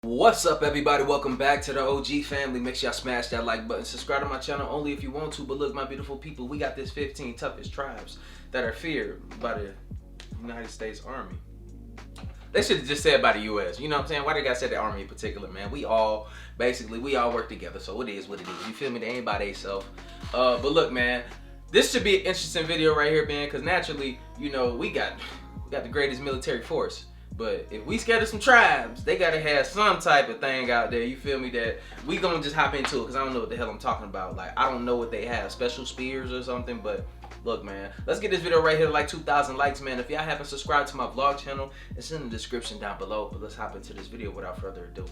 What's up, everybody? Welcome back to the OG family. Make sure y'all smash that like button. Subscribe to my channel only if you want to. But look, my beautiful people, we got this 15 toughest tribes that are feared by the United States Army. They should have just said by the U.S. You know what I'm saying? Why they gotta say the Army in particular, man? We all work together, so it is what it is. You feel me? They ain't by themselves. But look, man, this should be an interesting video right here, man, because naturally, you know, we got the greatest military force. But if we scared of some tribes, they gotta have some type of thing out there, you feel me, that we gonna just hop into it, because I don't know what the hell I'm talking about. Like, I don't know what they have, special spears or something, but look, man, let's get this video right here to like 2,000 likes, man. If y'all haven't subscribed to my vlog channel, it's in the description down below. But let's hop into this video without further ado.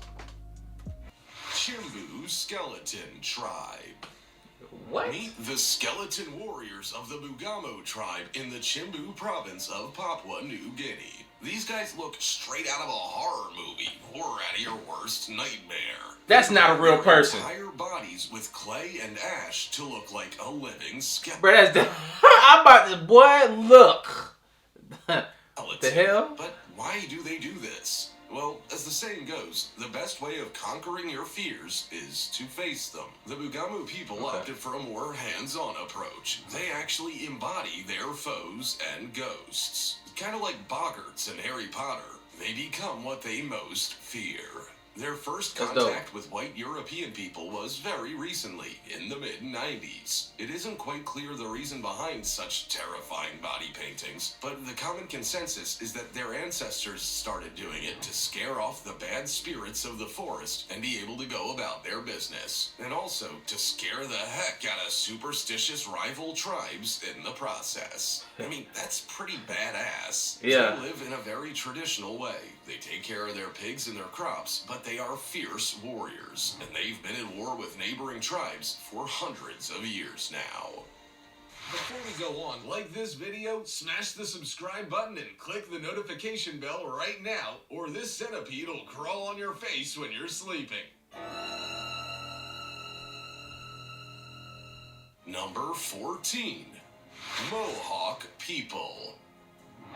Chimbu Skeleton Tribe. What? Meet the skeleton warriors of the Bugamo tribe in the Chimbu province of Papua New Guinea. These guys look straight out of a horror movie or out of your worst nightmare. That's not a real person. Entire bodies with clay and ash to look like a living skeleton. Bro, that's the I'm about to, boy, look. The hell? But why do they do this? Well, as the saying goes, the best way of conquering your fears is to face them. The Bugamo people opted for a more hands-on approach. They actually embody their foes and ghosts. Kind of like boggarts in Harry Potter. They become what they most fear. Their first contact with white European people was very recently, in the mid-90s. It isn't quite clear the reason behind such terrifying body paintings, but the common consensus is that their ancestors started doing it to scare off the bad spirits of the forest and be able to go about their business. And also to scare the heck out of superstitious rival tribes in the process. I mean, that's pretty badass. Yeah. They live in a very traditional way. They take care of their pigs and their crops, but they are fierce warriors, and they've been at war with neighboring tribes for hundreds of years now. Before we go on, like this video, smash the subscribe button and click the notification bell right now, or this centipede will crawl on your face when you're sleeping. Number 14. Mohawk People.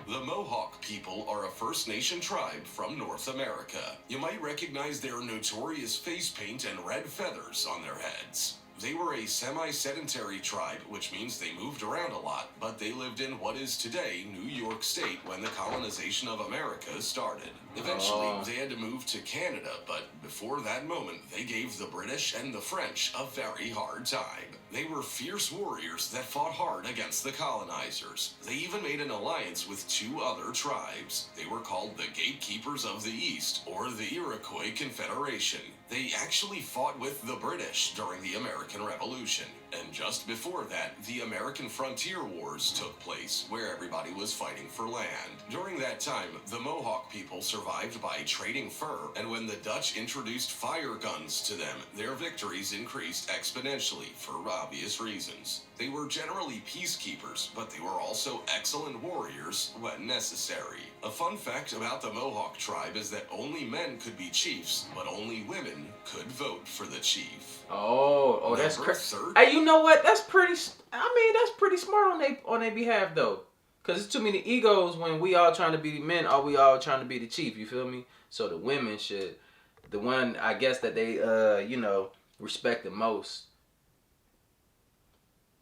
The Mohawk people are a First Nation tribe from North America. You might recognize their notorious face paint and red feathers on their heads. They were a semi-sedentary tribe, which means they moved around a lot, but they lived in what is today New York State when the colonization of America started. Eventually, they had to move to Canada, but before that moment, they gave the British and the French a very hard time. They were fierce warriors that fought hard against the colonizers. They even made an alliance with two other tribes. They were called the Gatekeepers of the East, or the Iroquois Confederation. They actually fought with the British during the American Revolution. And just before that, the American Frontier Wars took place, where everybody was fighting for land. During that time, the Mohawk people survived by trading fur, and when the Dutch introduced fire guns to them, their victories increased exponentially for obvious reasons. They were generally peacekeepers, but they were also excellent warriors when necessary. A fun fact about the Mohawk tribe is that only men could be chiefs, but only women could vote for the chief. Oh, that's crazy. Hey, you know what? That's pretty. I mean, that's pretty smart on their behalf, though. Cause it's too many egos when we all trying to be the men, or we all trying to be the chief. You feel me? So the women should, the one I guess that they you know, respect the most.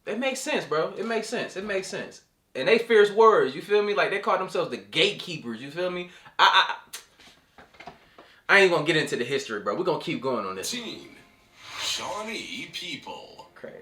It makes sense, bro. It makes sense. It makes sense. And they fierce warriors. You feel me? Like they call themselves the gatekeepers. You feel me? I ain't gonna get into the history, bro. We're gonna keep going on this. Shawnee People. Crazy.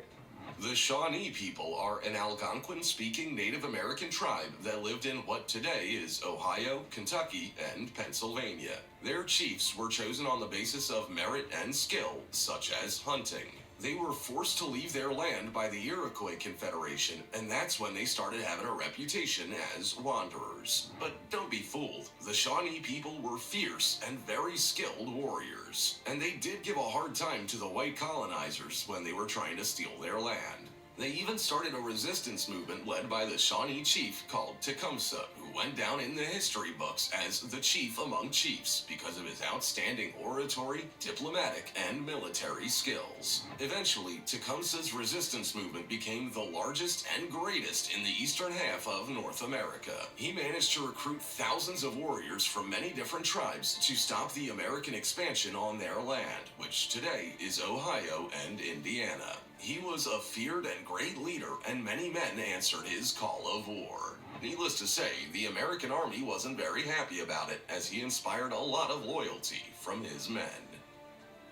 The Shawnee people are an Algonquin-speaking Native American tribe that lived in what today is Ohio, Kentucky, and Pennsylvania. Their chiefs were chosen on the basis of merit and skill, such as hunting. They were forced to leave their land by the Iroquois Confederation, and that's when they started having a reputation as wanderers. But don't be fooled. The Shawnee people were fierce and very skilled warriors, and they did give a hard time to the white colonizers when they were trying to steal their land. They even started a resistance movement led by the Shawnee chief called Tecumseh, who went down in the history books as the chief among chiefs because of his outstanding oratory, diplomatic, and military skills. Eventually, Tecumseh's resistance movement became the largest and greatest in the eastern half of North America. He managed to recruit thousands of warriors from many different tribes to stop the American expansion on their land, which today is Ohio and Indiana. He was a feared and great leader, and many men answered his call of war. Needless to say, the American army wasn't very happy about it, as he inspired a lot of loyalty from his men.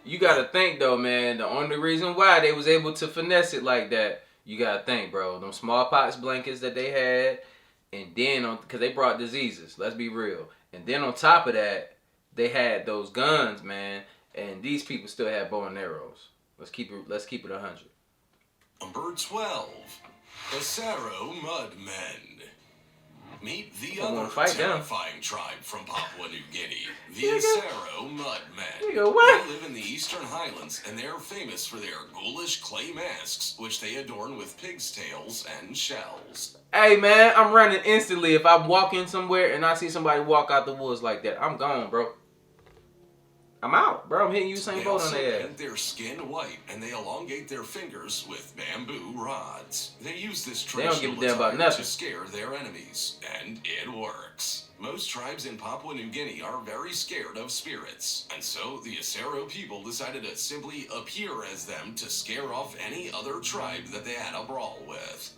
You gotta think though, man, the only reason why they was able to finesse it like that, you gotta think, bro, them smallpox blankets that they had, and then because they brought diseases, let's be real. And then on top of that, they had those guns, man, and these people still had bow and arrows. Let's keep it 100. Number 12, Asero Mudmen. Meet the other terrifying tribe from Papua New Guinea, the Asero Mudmen. What? They live in the Eastern Highlands, and they're famous for their ghoulish clay masks, which they adorn with pig's tails and shells. Hey, man, I'm running instantly if I'm walking somewhere and I see somebody walk out the woods like that. I'm gone, bro. I'm out, bro. I'm hitting Usain Bolt on their ass. They paint their skin white, and they elongate their fingers with bamboo rods. They use this traditional attire to scare their enemies, and it works. Most tribes in Papua New Guinea are very scared of spirits, and so the Asero people decided to simply appear as them to scare off any other tribe that they had a brawl with.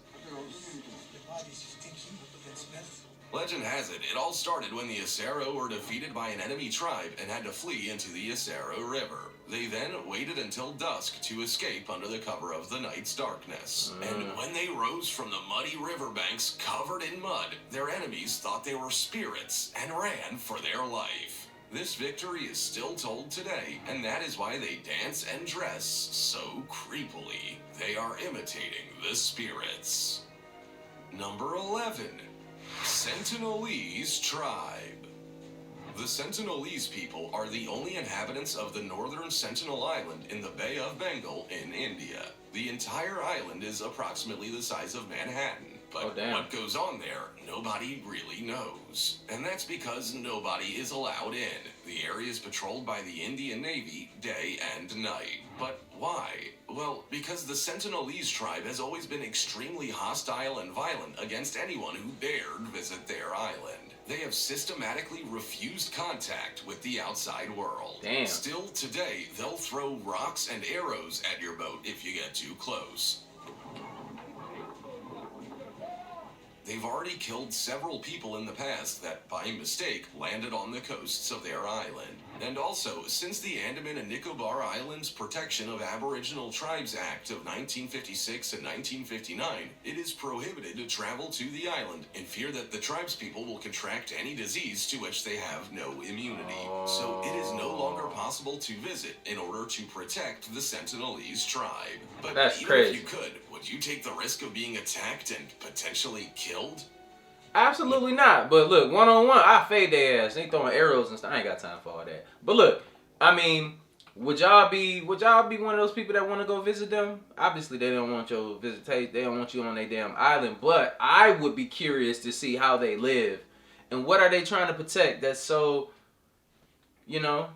Legend has it, it all started when the Asero were defeated by an enemy tribe and had to flee into the Asero River. They then waited until dusk to escape under the cover of the night's darkness. And when they rose from the muddy riverbanks covered in mud, their enemies thought they were spirits and ran for their life. This victory is still told today, and that is why they dance and dress so creepily. They are imitating the spirits. Number 11. Sentinelese tribe. The Sentinelese people are the only inhabitants of the northern Sentinel Island in the Bay of Bengal in India. The entire island is approximately the size of Manhattan, but what goes on there, nobody really knows. And that's because nobody is allowed in. The area is patrolled by the Indian Navy day and night. But why? Well, because the Sentinelese tribe has always been extremely hostile and violent against anyone who dared visit their island. They have systematically refused contact with the outside world. Damn. Still today, they'll throw rocks and arrows at your boat if you get too close. They've already killed several people in the past that, by mistake, landed on the coasts of their island. And also, since the Andaman and Nicobar Islands Protection of Aboriginal Tribes Act of 1956 and 1959, it is prohibited to travel to the island in fear that the tribespeople will contract any disease to which they have no immunity. So it is no longer possible to visit in order to protect the Sentinelese tribe. But that's even crazy. If you could, would you take the risk of being attacked and potentially killed? Absolutely not. But look, one-on-one, I fade their ass. They throwing arrows and stuff. I ain't got time for all that. But look, I mean, would y'all be one of those people that want to go visit them? Obviously, they don't want your visitation. They don't want you on their damn island. But I would be curious to see how they live and what are they trying to protect. That's so, do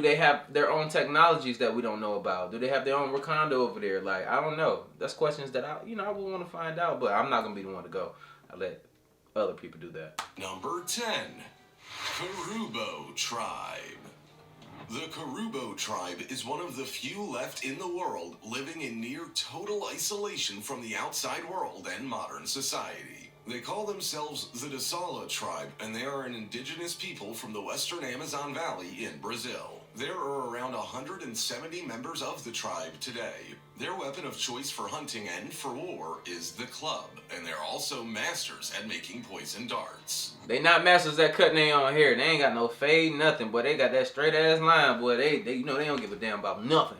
they have their own technologies that we don't know about? Do they have their own Wakanda over there? Like, I don't know. That's questions that I would want to find out, but I'm not going to be the one to go. I let other people do that. Number 10. Kurubo tribe. The Kurubo tribe is one of the few left in the world living in near total isolation from the outside world and modern society. They call themselves the Dasala tribe, and they are an indigenous people from the western Amazon Valley in Brazil. There are around 170 members of the tribe today. Their weapon of choice for hunting and for war is the club, and they're also masters at making poison darts. They not masters at cutting their own hair. They ain't got no fade, nothing, boy. They got that straight ass line, boy. They they don't give a damn about nothing.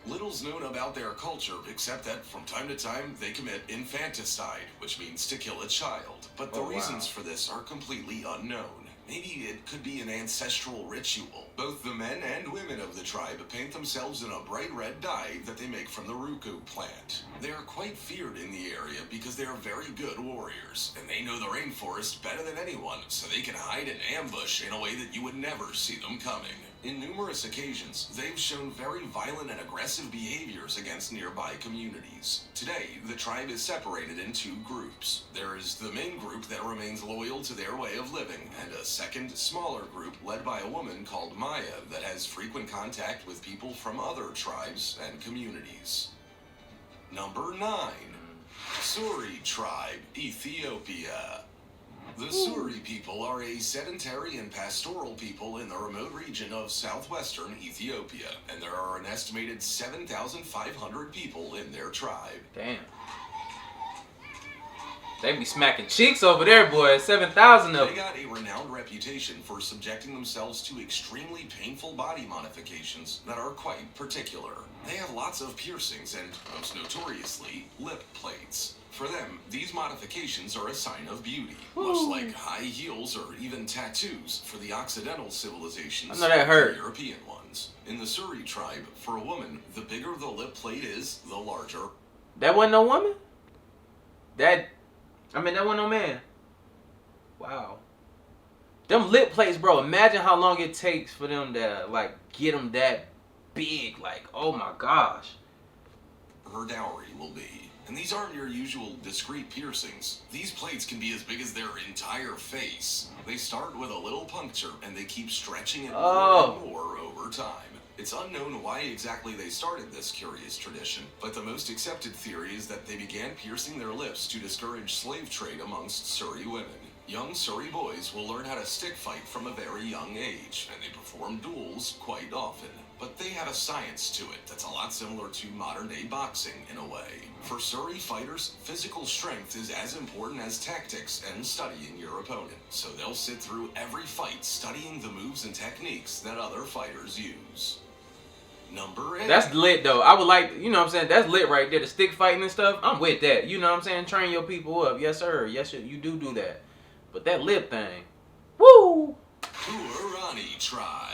Little's known about their culture, except that from time to time they commit infanticide, which means to kill a child. But the reasons for this are completely unknown. Maybe it could be an ancestral ritual. Both the men and women of the tribe paint themselves in a bright red dye that they make from the ruku plant. They are quite feared in the area because they are very good warriors, and they know the rainforest better than anyone, so they can hide and ambush in a way that you would never see them coming. In numerous occasions, they've shown very violent and aggressive behaviors against nearby communities. Today, the tribe is separated in two groups. There is the main group that remains loyal to their way of living, and a second, smaller group led by a woman called Maya that has frequent contact with people from other tribes and communities. Number 9. Suri Tribe, Ethiopia. The Suri people are a sedentary and pastoral people in the remote region of southwestern Ethiopia, and there are an estimated 7,500 people in their tribe. Damn. They be smacking cheeks over there, boy. 7,000 of them. They got a renowned reputation for subjecting themselves to extremely painful body modifications that are quite particular. They have lots of piercings and, most notoriously, lip plates. For them, these modifications are a sign of beauty, much like high heels or even tattoos for the Occidental civilizations I know that hurt. and European ones. In the Suri tribe, for a woman, the bigger the lip plate is, the larger. That wasn't no woman? That wasn't no man. Wow. Them lip plates, bro, imagine how long it takes for them to, like, get them that big. Like, oh my gosh. Her dowry will be. And these aren't your usual discreet piercings. These plates can be as big as their entire face. They start with a little puncture, and they keep stretching it more and more over time. It's unknown why exactly they started this curious tradition, but the most accepted theory is that they began piercing their lips to discourage slave trade amongst Suri women. Young Suri boys will learn how to stick fight from a very young age, and they perform duels quite often. But they have a science to it that's a lot similar to modern-day boxing in a way. For Suri fighters, physical strength is as important as tactics and studying your opponent. So they'll sit through every fight studying the moves and techniques that other fighters use. Number 8. That's lit, though. I would like, you know what I'm saying? That's lit right there. The stick fighting and stuff, I'm with that. You know what I'm saying? Train your people up. Yes, sir. Yes, sir. You do that. But that lip thing, woo! Huiri Tribe.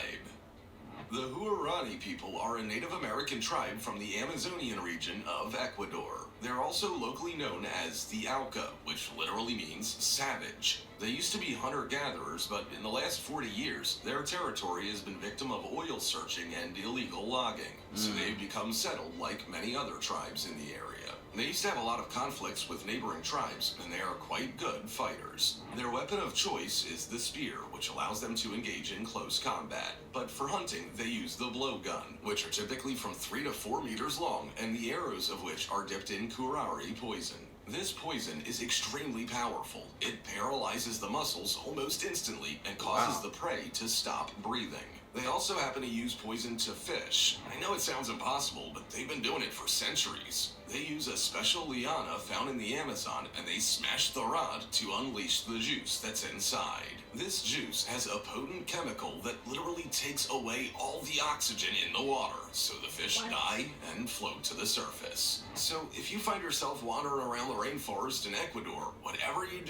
The Huiri people are a Native American tribe from the Amazonian region of Ecuador. They're also locally known as the Auca, which literally means savage. They used to be hunter-gatherers, but in the last 40 years, their territory has been victim of oil searching and illegal logging. So they've become settled like many other tribes in the area. They used to have a lot of conflicts with neighboring tribes, and they are quite good fighters. Their weapon of choice is the spear, which allows them to engage in close combat. But for hunting, they use the blowgun, which are typically from 3 to 4 meters long, and the arrows of which are dipped in curare poison. This poison is extremely powerful. It paralyzes the muscles almost instantly and causes the prey to stop breathing. They also happen to use poison to fish. I know it sounds impossible, but they've been doing it for centuries. They use a special liana found in the Amazon, and they smash the rod to unleash the juice that's inside. This juice has a potent chemical that literally takes away all the oxygen in the water, so the fish die and float to the surface. So if you find yourself wandering around the rainforest in Ecuador, whatever you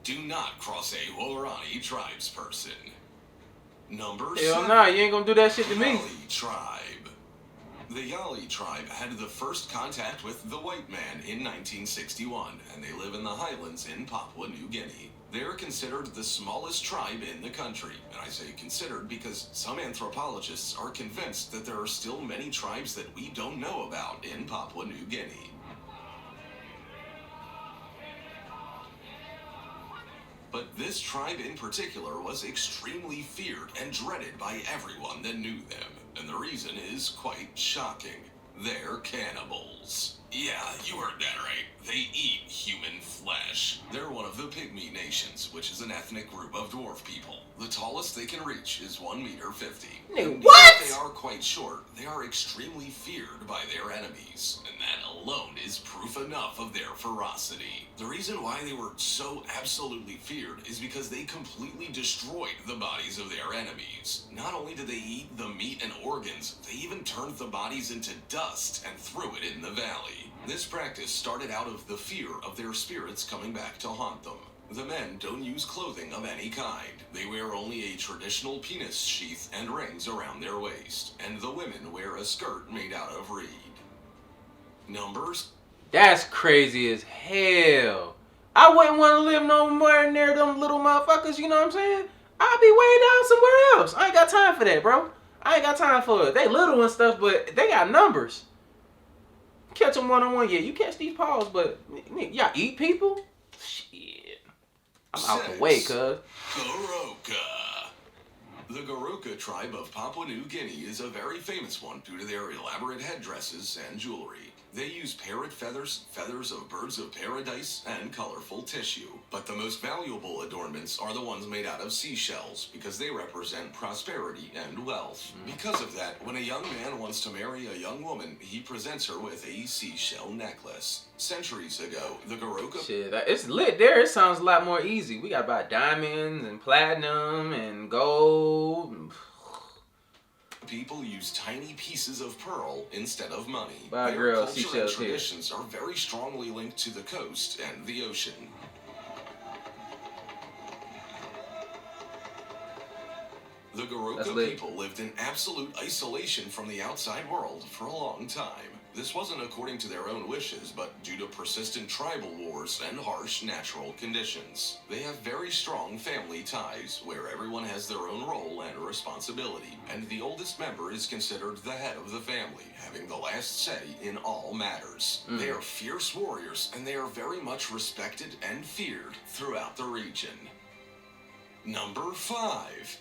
do not cross a Huiri tribes person. Number 7. Hell nah, you ain't gonna do that shit to me. Yali Tribe. The Yali tribe had the first contact with the white man in 1961, and they live in the highlands in Papua New Guinea. They're considered the smallest tribe in the country, and I say considered because some anthropologists are convinced that there are still many tribes that we don't know about in Papua New Guinea. But this tribe in particular was extremely feared and dreaded by everyone that knew them. And the reason is quite shocking. They're cannibals. Yeah, you heard that right. They eat human flesh. They're one of the Pygmy nations, which is an ethnic group of dwarf people. The tallest they can reach is 1.50 meters. Nigga, what? They are quite short. They are extremely feared by their enemies, and that alone is proof enough of their ferocity. The reason why they were so absolutely feared is because they completely destroyed the bodies of their enemies. Not only did they eat the meat and organs, they even turned the bodies into dust and threw it in the valley. This practice started out of the fear of their spirits coming back to haunt them. The men don't use clothing of any kind. They wear only a traditional penis sheath and rings around their waist, and the women wear a skirt made out of reed. Numbers? That's crazy as hell. I wouldn't want to live nowhere near them little motherfuckers, you know what I'm saying? I'll be way down somewhere else. I ain't got time for that, bro. I ain't got time for it. They little and stuff, but they got numbers. Catch them one-on-one, yeah, you catch these paws, but y'all eat people? Shit. I'm out the way, cuz. Garuka. The Garuka tribe of Papua New Guinea is a very famous one due to their elaborate headdresses and jewelry. They use parrot feathers, feathers of birds of paradise, and colorful tissue. But the most valuable adornments are the ones made out of seashells because they represent prosperity and wealth. Because of that, when a young man wants to marry a young woman, he presents her with a seashell necklace. Centuries ago, the Garuka... Shit, it's lit there. It sounds a lot more easy. We got to buy diamonds and platinum and gold. People use tiny pieces of pearl instead of money. By Their girl, culture and traditions are very strongly linked to the coast and the ocean. The Garuka people lived in absolute isolation from the outside world for a long time. This wasn't according to their own wishes, but due to persistent tribal wars and harsh natural conditions. They have very strong family ties, where everyone has their own role and responsibility, and the oldest member is considered the head of the family, having the last say in all matters. They are fierce warriors, and they are very much respected and feared throughout the region. Number 5.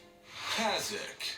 Kazakh.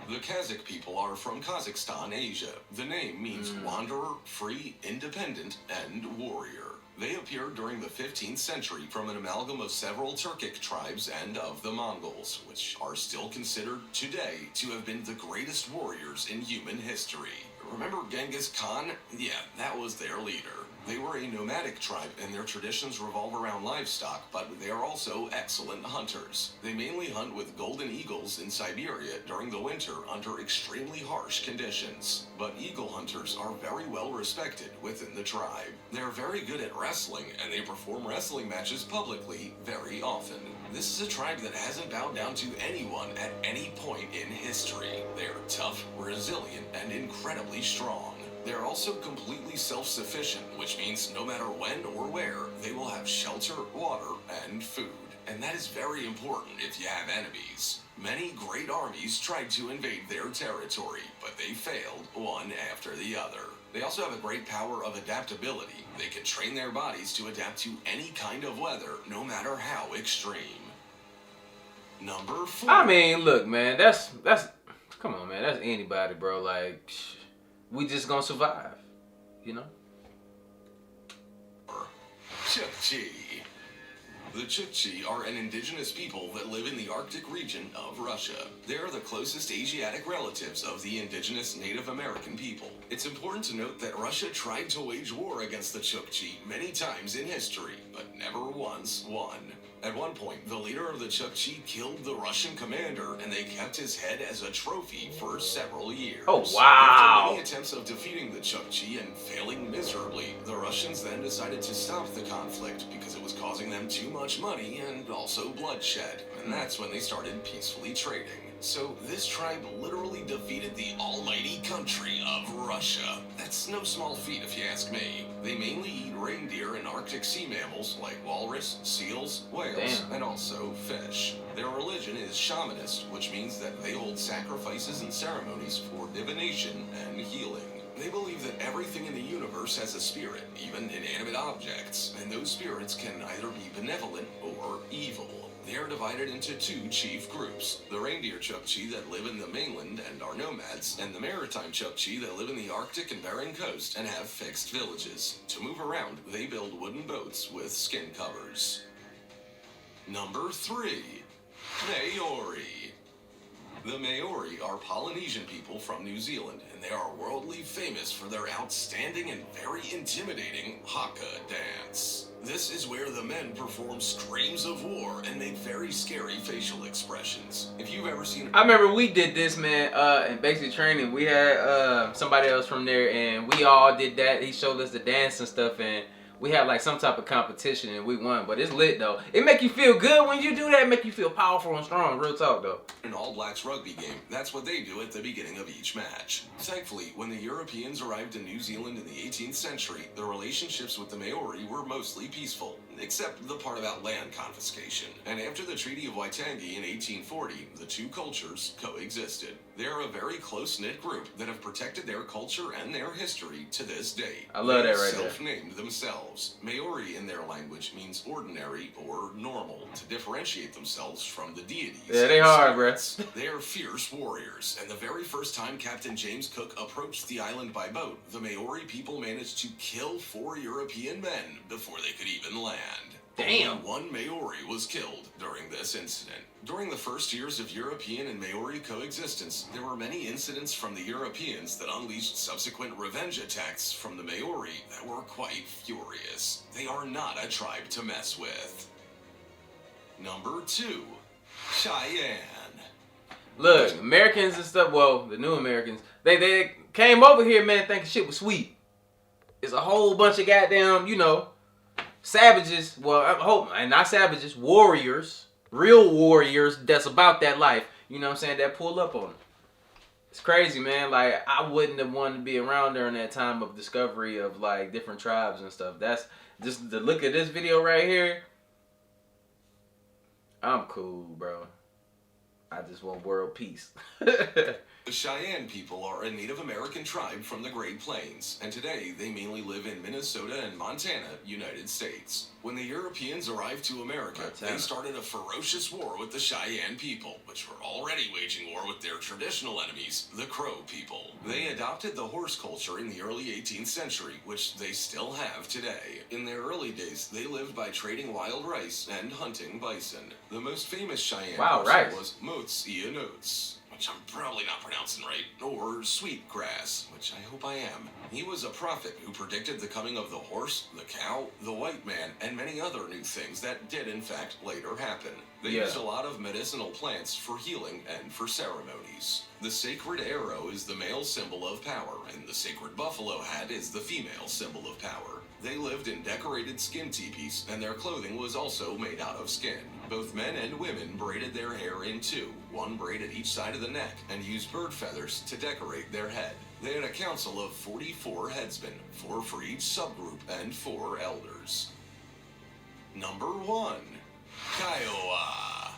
The Kazakh people are from Kazakhstan, Asia. The name means wanderer, free, independent, and warrior. They appeared during the 15th century from an amalgam of several Turkic tribes and of the Mongols, which are still considered today to have been the greatest warriors in human history. Remember Genghis Khan? Yeah, that was their leader. They were a nomadic tribe, and their traditions revolve around livestock, but they are also excellent hunters. They mainly hunt with golden eagles in Siberia during the winter under extremely harsh conditions. But eagle hunters are very well respected within the tribe. They are very good at wrestling, and they perform wrestling matches publicly very often. This is a tribe that hasn't bowed down to anyone at any point in history. They are tough, resilient, and incredibly strong. They're also completely self-sufficient, which means no matter when or where, they will have shelter, water, and food. And that is very important if you have enemies. Many great armies tried to invade their territory, but they failed one after the other. They also have a great power of adaptability. They can train their bodies to adapt to any kind of weather, no matter how extreme. Number 4. I mean, look, man, that's come on, man, that's anybody, bro. Like, we just gonna survive, you know? Chukchi. The Chukchi are an indigenous people that live in the Arctic region of Russia. They are the closest Asiatic relatives of the indigenous Native American people. It's important to note that Russia tried to wage war against the Chukchi many times in history, but never once won. At one point, the leader of the Chukchi killed the Russian commander, and they kept his head as a trophy for several years. Oh, wow. After many attempts of defeating the Chukchi and failing miserably, the Russians then decided to stop the conflict because it was causing them too much money and also bloodshed. And that's when they started peacefully trading. So this tribe literally defeated the almighty country of Russia. That's no small feat if you ask me. They mainly eat reindeer and Arctic sea mammals like walrus, seals, whales, and also fish. Their religion is shamanist, which means that they hold sacrifices and ceremonies for divination and healing. They believe that everything in the universe has a spirit, even inanimate objects, and those spirits can either be benevolent or evil. They are divided into 2 chief groups, the reindeer Chukchi that live in the mainland and are nomads, and the maritime Chukchi that live in the Arctic and Bering Coast and have fixed villages. To move around, they build wooden boats with skin covers. Number 3. Maori. The Maori are Polynesian people from New Zealand, and they are worldly famous for their outstanding and very intimidating haka dance. This is where the men perform screams of war and make very scary facial expressions. If you've ever seen... I remember we did this, man, in basic training. We had somebody else from there, and we all did that. He showed us the dance and stuff, and we had like some type of competition and we won. But it's lit though. It make you feel good when you do that. It make you feel powerful and strong. Real talk though. An All Blacks rugby game, that's what they do at the beginning of each match. Thankfully, when the Europeans arrived in New Zealand in the 18th century, the relationships with the Maori were mostly peaceful, except the part about land confiscation. And after the Treaty of Waitangi in 1840, the two cultures coexisted. They're a very close-knit group that have protected their culture and their history to this day. I love that right there. Self-named themselves. Maori in their language means ordinary or normal, to differentiate themselves from the deities. Yeah, they hard, bruh. They are fierce warriors, and the very first time Captain James Cook approached the island by boat, the Maori people managed to kill 4 European men before they could even land. Damn. Only 1 Maori was killed during this incident. During the first years of European and Maori coexistence, there were many incidents from the Europeans that unleashed subsequent revenge attacks from the Maori that were quite furious. They are not a tribe to mess with. Number 2. Cheyenne. Look, Americans and stuff, well, the new Americans, they came over here, man, thinking shit was sweet. It's a whole bunch of goddamn, you know, savages, well, I hope, and not savages, warriors, real warriors that's about that life, you know what I'm saying, that pull up on them. It's crazy, man. Like, I wouldn't have wanted to be around during that time of discovery of, like, different tribes and stuff. That's, just the look at this video right here, I'm cool, bro. I just want world peace. The Cheyenne people are a Native American tribe from the Great Plains, and today they mainly live in Minnesota and Montana, United States. When the Europeans arrived to America, they started a ferocious war with the Cheyenne people, which were already waging war with their traditional enemies, the Crow people. They adopted the horse culture in the early 18th century, which they still have today. In their early days, they lived by trading wild rice and hunting bison. The most famous Cheyenne person was Moats Ianotes, which I'm probably not pronouncing right, or Sweetgrass, which I hope I am. He was a prophet who predicted the coming of the horse, the cow, the white man, and many other new things that did in fact later happen. They used a lot of medicinal plants for healing and for ceremonies. The sacred arrow is the male symbol of power, and the sacred buffalo hat is the female symbol of power. They lived in decorated skin teepees, and their clothing was also made out of skin. Both men and women braided their hair in 2, 1 braid at each side of the neck, and used bird feathers to decorate their head. They had a council of 44 headsmen, 4 for each subgroup, and 4 elders. Number 1. Kiowa.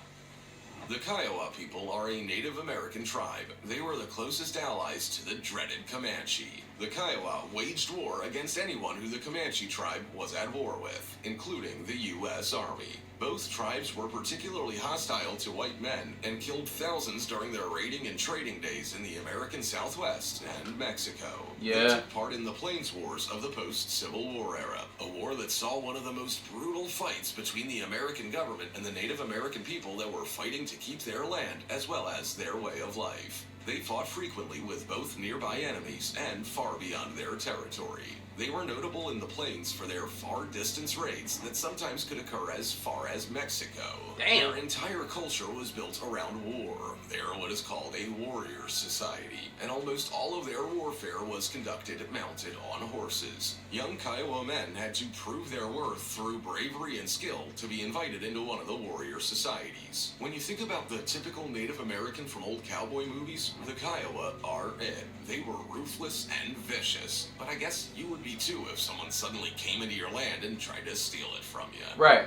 The Kiowa people are a Native American tribe. They were the closest allies to the dreaded Comanche. The Kiowa waged war against anyone who the Comanche tribe was at war with, including the U.S. Army. Both tribes were particularly hostile to white men and killed thousands during their raiding and trading days in the American Southwest and Mexico. They took part in the Plains Wars of the post-Civil War era, a war that saw one of the most brutal fights between the American government and the Native American people that were fighting to keep their land as well as their way of life. They fought frequently with both nearby enemies and far beyond their territory. They were notable in the plains for their far-distance raids that sometimes could occur as far as Mexico. Damn. Their entire culture was built around war. They are what is called a warrior society, and almost all of their warfare was conducted mounted on horses. Young Kiowa men had to prove their worth through bravery and skill to be invited into one of the warrior societies. When you think about the typical Native American from old cowboy movies, the Kiowa are it. They were ruthless and vicious, but I guess you would be too if someone suddenly came into your land and tried to steal it from you. Right.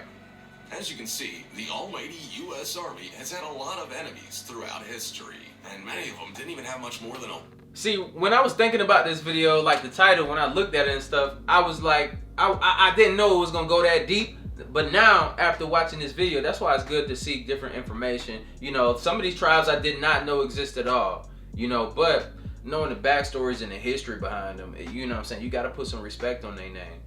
As you can see, the almighty U.S. Army has had a lot of enemies throughout history, and many of them didn't even have much more than a... See, when I was thinking about this video, like the title, when I looked at it and stuff, I was like, I didn't know it was going to go that deep. But now, after watching this video, that's why it's good to seek different information. You know, some of these tribes I did not know exist at all. You know, but knowing the backstories and the history behind them, you know what I'm saying, you got to put some respect on their name.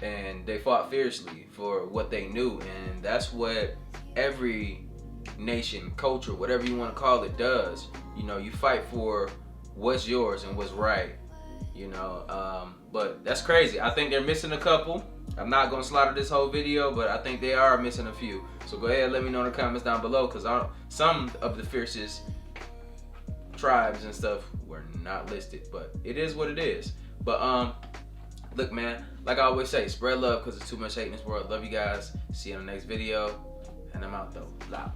And they fought fiercely for what they knew, and that's what every nation, culture, whatever you want to call it, does. You know, you fight for what's yours and what's right, you know. But that's crazy. I think they're missing a couple. I'm not going to slaughter this whole video, but I think they are missing a few. So go ahead and let me know in the comments down below, because some of the fiercest tribes and stuff were not listed, but it is what it is. But Look, man, like I always say, spread love because there's too much hate in this world. Love you guys. See you in the next video. And I'm out, though. Loud.